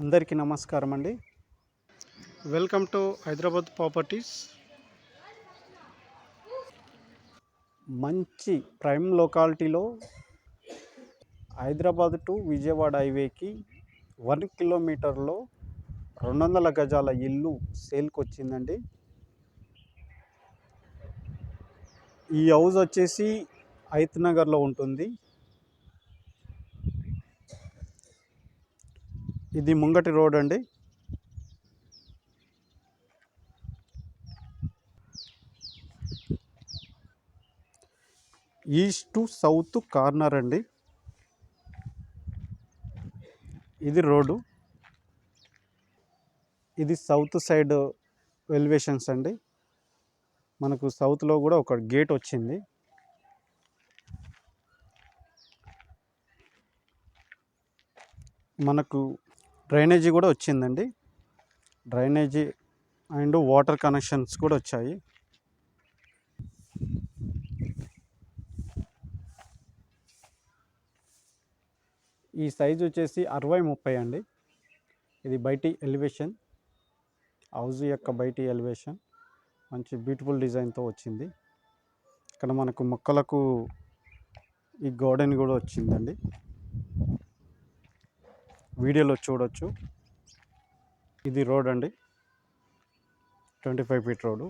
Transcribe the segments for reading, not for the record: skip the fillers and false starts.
అందరికీ నమస్కారం అండి. Welcome to Hyderabad properties. మంచి ప్రైమ్ లొకాలిటీలో హైదరాబాద్ టు విజయవాడ హైవేకి 1 కిలోమీటర్లో 200 గజాల ఇల్లు సేల్కి వచ్చిందండి. ఈ హౌస్ వచ్చేసి హైత్ నగర్లో ఉంటుంది. ఇది ముంగటి రోడ్ అండి. ఈస్ట్ టు సౌత్ కార్నర్ అండి. ఇది రోడ్డు. ఇది సౌత్ సైడ్ ఎలివేషన్స్ అండి. మనకు సౌత్లో కూడా ఒక గేట్ వచ్చింది. మనకు డ్రైనేజీ కూడా వచ్చిందండి. డ్రైనేజీ అండ్ వాటర్ కనెక్షన్స్ కూడా వచ్చాయి. ఈ సైజు వచ్చేసి 60-30 అండి. ఇది బయటి ఎలివేషన్, హౌస్ యొక్క బయటి ఎలివేషన్ మంచి బ్యూటిఫుల్ డిజైన్తో వచ్చింది. ఇక్కడ మనకు మొక్కలకు ఈ గార్డెన్ కూడా వచ్చిందండి. వీడియోలో చూడొచ్చు. ఇది రోడ్ అండి, 25 ఫీట్ రోడ్డు.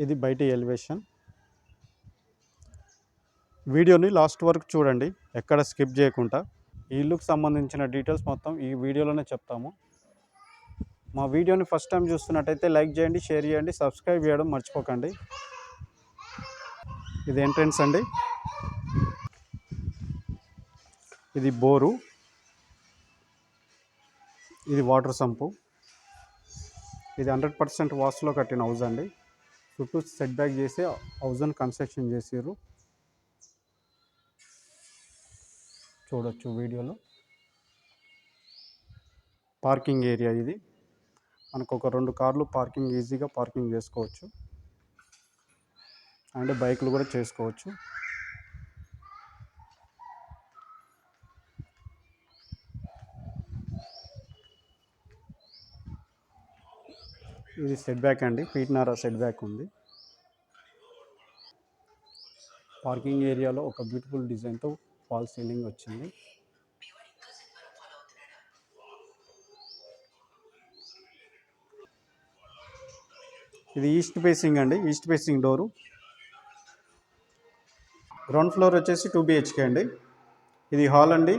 ఇది బయటి ఎలివేషన్. వీడియోని లాస్ట్ వరకు చూడండి, ఎక్కడ స్కిప్ చేయకుండా. ఈ ఇల్లుకు సంబంధించిన డీటెయిల్స్ మొత్తం ఈ వీడియోలోనే చెప్తాము. మా వీడియోని ఫస్ట్ టైం చూస్తున్నట్టయితే లైక్ చేయండి, షేర్ చేయండి, సబ్స్క్రైబ్ చేయడం మర్చిపోకండి. ఇది ఎంట్రన్స్ అండి. ఇది బోరు, ఇది వాటర్ సంపు. ఇది 100% వాస్తులో కట్టిన హౌస్ అండి. చుట్టూ సెట్ బ్యాక్ చేసి హౌస్ని కన్స్ట్రక్షన్ చేసారు, చూడొచ్చు వీడియోలో. పార్కింగ్ ఏరియా ఇది. మనకు ఒక 2 కార్లు పార్కింగ్ ఈజీగా పార్కింగ్ చేసుకోవచ్చు, అండ్ బైకులు కూడా చేసుకోవచ్చు. ఇది సెట్ బ్యాక్ అండి, ఫీట్‌న్నర సెట్ బ్యాక్ ఉంది. పార్కింగ్ ఏరియాలో ఒక బ్యూటిఫుల్ డిజైన్తో ఫాల్ సీలింగ్ వచ్చింది. ఇది ఈస్ట్ ఫేసింగ్ అండి, east facing door. Ground floor వచ్చేసి 2 BHK అండి. ఇది హాల్ అండి,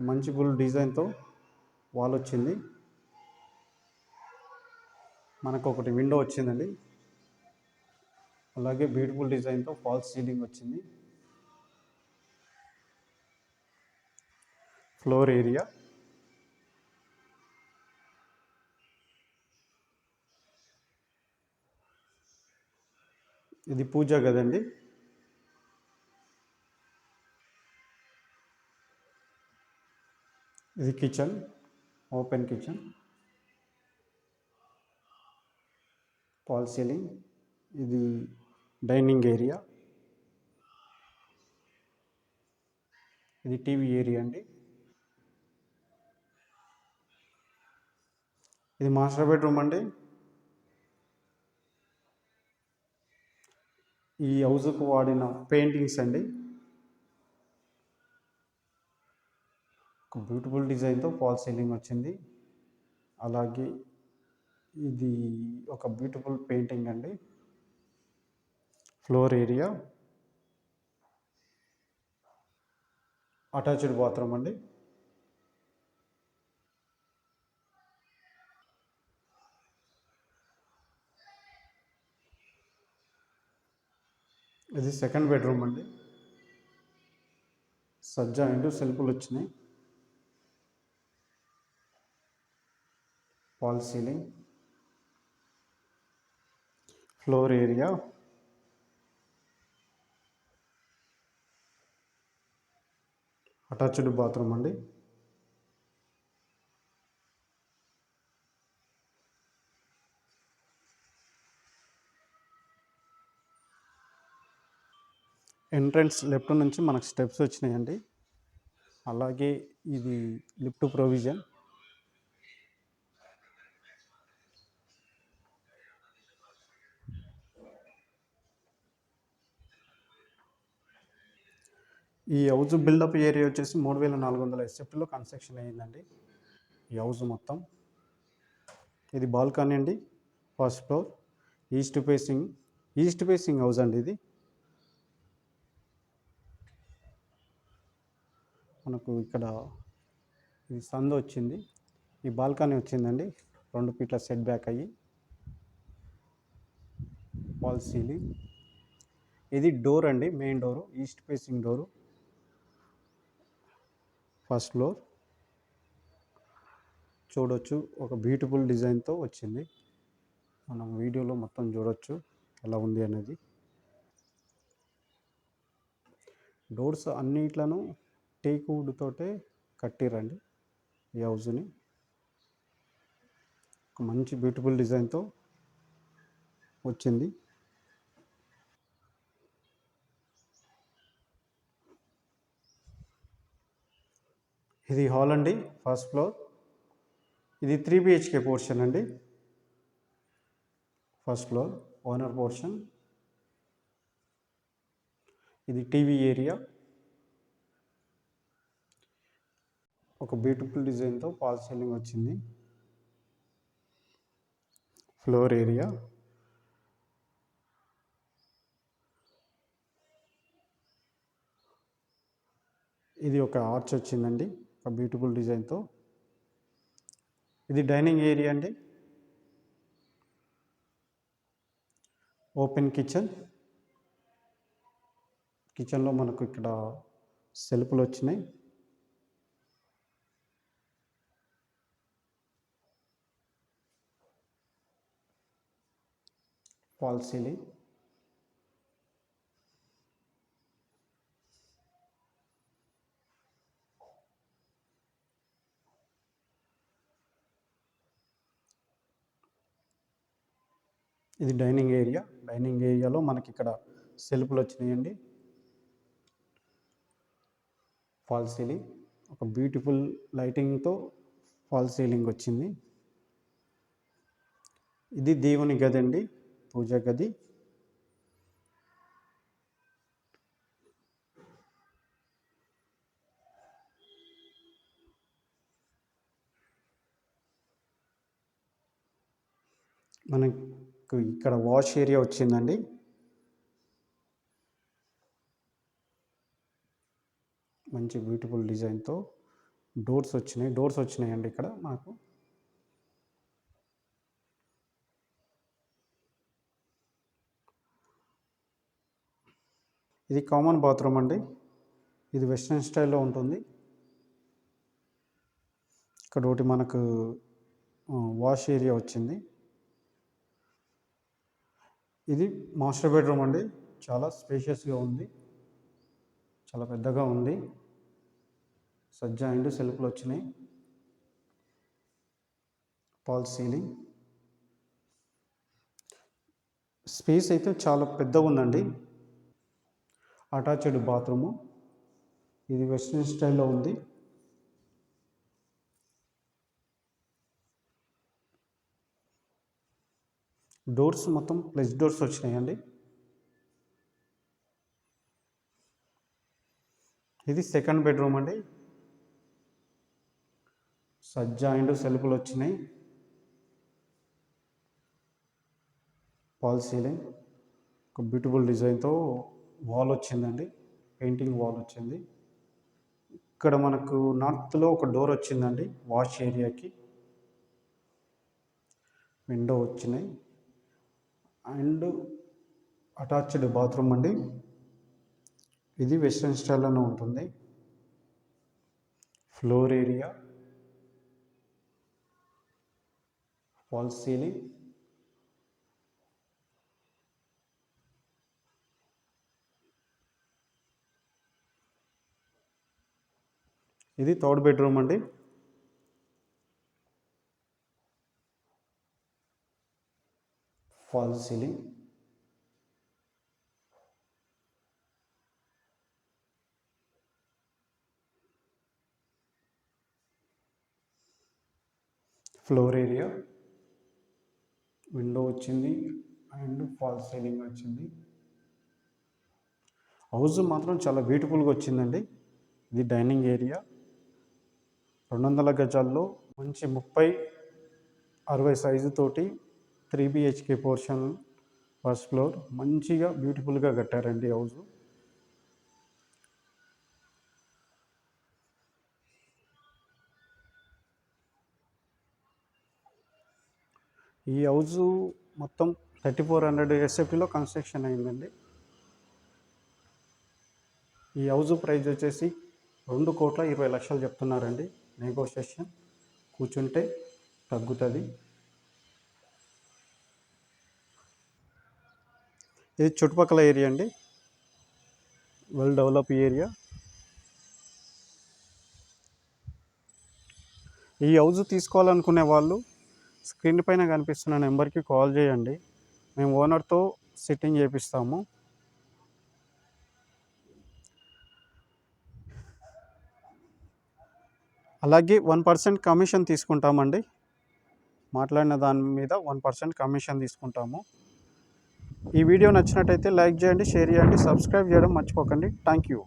మంచి ఫుల్ డిజైన్తో వాల్ వచ్చింది. మనకు ఒకటి విండో వచ్చిందండి, అలాగే బ్యూటిఫుల్ డిజైన్తో ఫాల్ సీలింగ్ వచ్చింది. ఫ్లోర్ ఏరియా, ఇది పూజ గదండి. ఇది kitchen, open kitchen, fall ceiling. ఇది డైనింగ్ ఏరియా, ఇది టీవీ ఏరియా అండి. ఇది మాస్టర్ బెడ్రూమ్ అండి. ఈ హౌస్కు వాడిన పెయింటింగ్స్ అండి. ఒక బ్యూటిఫుల్ డిజైన్తో ఫాల్ సీలింగ్ వచ్చింది. అలాగే ఇది ఒక బ్యూటిఫుల్ పెయింటింగ్ అండి. ఫ్లోర్ ఏరియా, అటాచ్డ్ బాత్రూమ్ అండి. ఇది సెకండ్ బెడ్రూమ్ అండి. సజ్జా అండ్ సెల్ఫ్లు వచ్చినాయి. Fall ceiling, floor area, attached bathroom అండి. ఎంట్రన్స్ లెఫ్ట్ నుంచి మనకు స్టెప్స్ వచ్చినాయండి. అలాగే ఇది లిఫ్ట్ ప్రొవిజన్. ఈ హౌస్ బిల్డప్ ఏరియా వచ్చేసి 3400 ఎస్ఎఫ్టీలో కన్స్ట్రక్షన్ అయ్యిందండి ఈ హౌస్ మొత్తం. ఇది బాల్కనీ అండి, first floor, east facing house అండి. ఇది మనకు ఇక్కడ ఇది సందు వచ్చింది, ఈ బాల్కనీ వచ్చిందండి 2 ఫీట్ల సెట్ బ్యాక్ అయ్యి, వాల్ సీలింగ్. ఇది డోర్ అండి, main door, east facing door, first floor. చూడొచ్చు ఒక బ్యూటిఫుల్ డిజైన్తో వచ్చింది. మనం వీడియోలో మొత్తం చూడొచ్చు ఎలా ఉంది అనేది. డోర్స్ అన్నిట్లను టేక్ వుడ్ తోటే కట్టిరండి ఈ హౌస్ని. ఒక మంచి బ్యూటిఫుల్ డిజైన్తో వచ్చింది. ఇది హాల్ అండి, ఫస్ట్ ఫ్లోర్. ఇది 3 BHK పోర్షన్ అండి, ఫస్ట్ ఫ్లోర్ ఓనర్ పోర్షన్. ఇది టీవీ ఏరియా, ఒక బ్యూటిఫుల్ డిజైన్తో ఫాల్ సీలింగ్ వచ్చింది. ఫ్లోర్ ఏరియా, ఇది ఒక ఆర్చ్ వచ్చిందండి ఒక బ్యూటిఫుల్ డిజైన్తో. ఇది డైనింగ్ ఏరియా అండి, ఓపెన్ కిచెన్. కిచెన్లో మనకు ఇక్కడ సెల్ఫ్లు వచ్చినాయి. Fall ceiling. ఇది డైనింగ్ ఏరియా, డైనింగ్ ఏరియాలో మనకి ఇక్కడ సెల్ఫ్లు వచ్చినాయండి. ఫాల్ సీలింగ్, ఒక బ్యూటిఫుల్ లైటింగ్తో ఫాల్ సీలింగ్ వచ్చింది. ఇది దేవుని గది అండి, పూజా గది. మనకు ఇక్కడ వాష్ ఏరియా వచ్చిందండి. మంచి బ్యూటిఫుల్ డిజైన్తో డోర్స్ వచ్చినాయండి ఇక్కడ మనకు. ఇది కామన్ బాత్రూమ్ అండి, ఇది వెస్ట్రన్ స్టైల్లో ఉంటుంది. ఇక్కడ ఒకటి మనకు వాష్ ఏరియా వచ్చింది. ఇది మాస్టర్ బెడ్రూమ్ అండి, చాలా స్పేషియస్గా ఉంది, చాలా పెద్దగా ఉంది. సజ్జా అండ్ సెల్ఫ్లు వచ్చినాయి. Fall ceiling. స్పేస్ అయితే చాలా పెద్దగా ఉందండి. అటాచ్డ్ బాత్రూము, ఇది వెస్ట్రన్ స్టైల్లో ఉంది. డోర్స్ మొత్తం ప్లస్ డోర్స్ వచ్చినాయండి. ఇది సెకండ్ బెడ్రూమ్ అండి, సజ్జా అండ్ సెల్ఫ్లు వచ్చినాయి. ఫాల్ సీలింగ్, ఒక బ్యూటిఫుల్ డిజైన్తో వాల్ వచ్చిందండి, పెయింటింగ్ వాల్ వచ్చింది. ఇక్కడ మనకు నార్త్లో ఒక డోర్ వచ్చిందండి వాష్ ఏరియాకి, విండో వచ్చినాయి. అండ్ అటాచ్డ్ బాత్రూమ్ అండి, ఇది వెస్ట్రన్ స్టైల్లోనే ఉంటుంది. Floor area, fall ceiling. ఇది థర్డ్ బెడ్రూమ్ అండి, fall ceiling. Floor area, window వచ్చింది అండ్ ఫాల్ సీలింగ్ వచ్చింది. హౌస్ మాత్రం చాలా బ్యూటిఫుల్గా వచ్చిందండి. ఇది డైనింగ్ ఏరియా 200 గజాల్లో మంచి 30-60 సైజు తోటి 3 బిహెచ్కే పోర్షన్ ఫస్ట్ ఫ్లోర్ మంచిగా బ్యూటిఫుల్గా కట్టారండి హౌస్. ఈ హౌస్ మొత్తం 3400 ఎస్ఎఫ్టీలో కన్స్ట్రక్షన్ అయిందండి. ఈ హౌస్ ప్రైస్ వచ్చేసి 2,20,00,000 చెప్తున్నారండి. నెగోషియేషన్ కూర్చుంటే తగ్గుతుంది. ఇది చుట్టుపక్కల ఏరియా అండి, వెల్ డెవలప్ ఏరియా. ఈ హౌస్ తీసుకోవాలనుకునే వాళ్ళు స్క్రీన్ పైన కనిపిస్తున్న నెంబర్కి కాల్ చేయండి. మేము ఓనర్తో సిట్టింగ్ చేపిస్తాము. అలాగే 1% కమిషన్ తీసుకుంటామండి. మాట్లాడిన దాని మీద 1% కమిషన్ తీసుకుంటాము. ఈ వీడియో నచ్చినట్టయితే లైక్ చేయండి, షేర్ చేయండి, సబ్స్క్రైబ్ చేయడం మర్చిపోకండి. Thank you.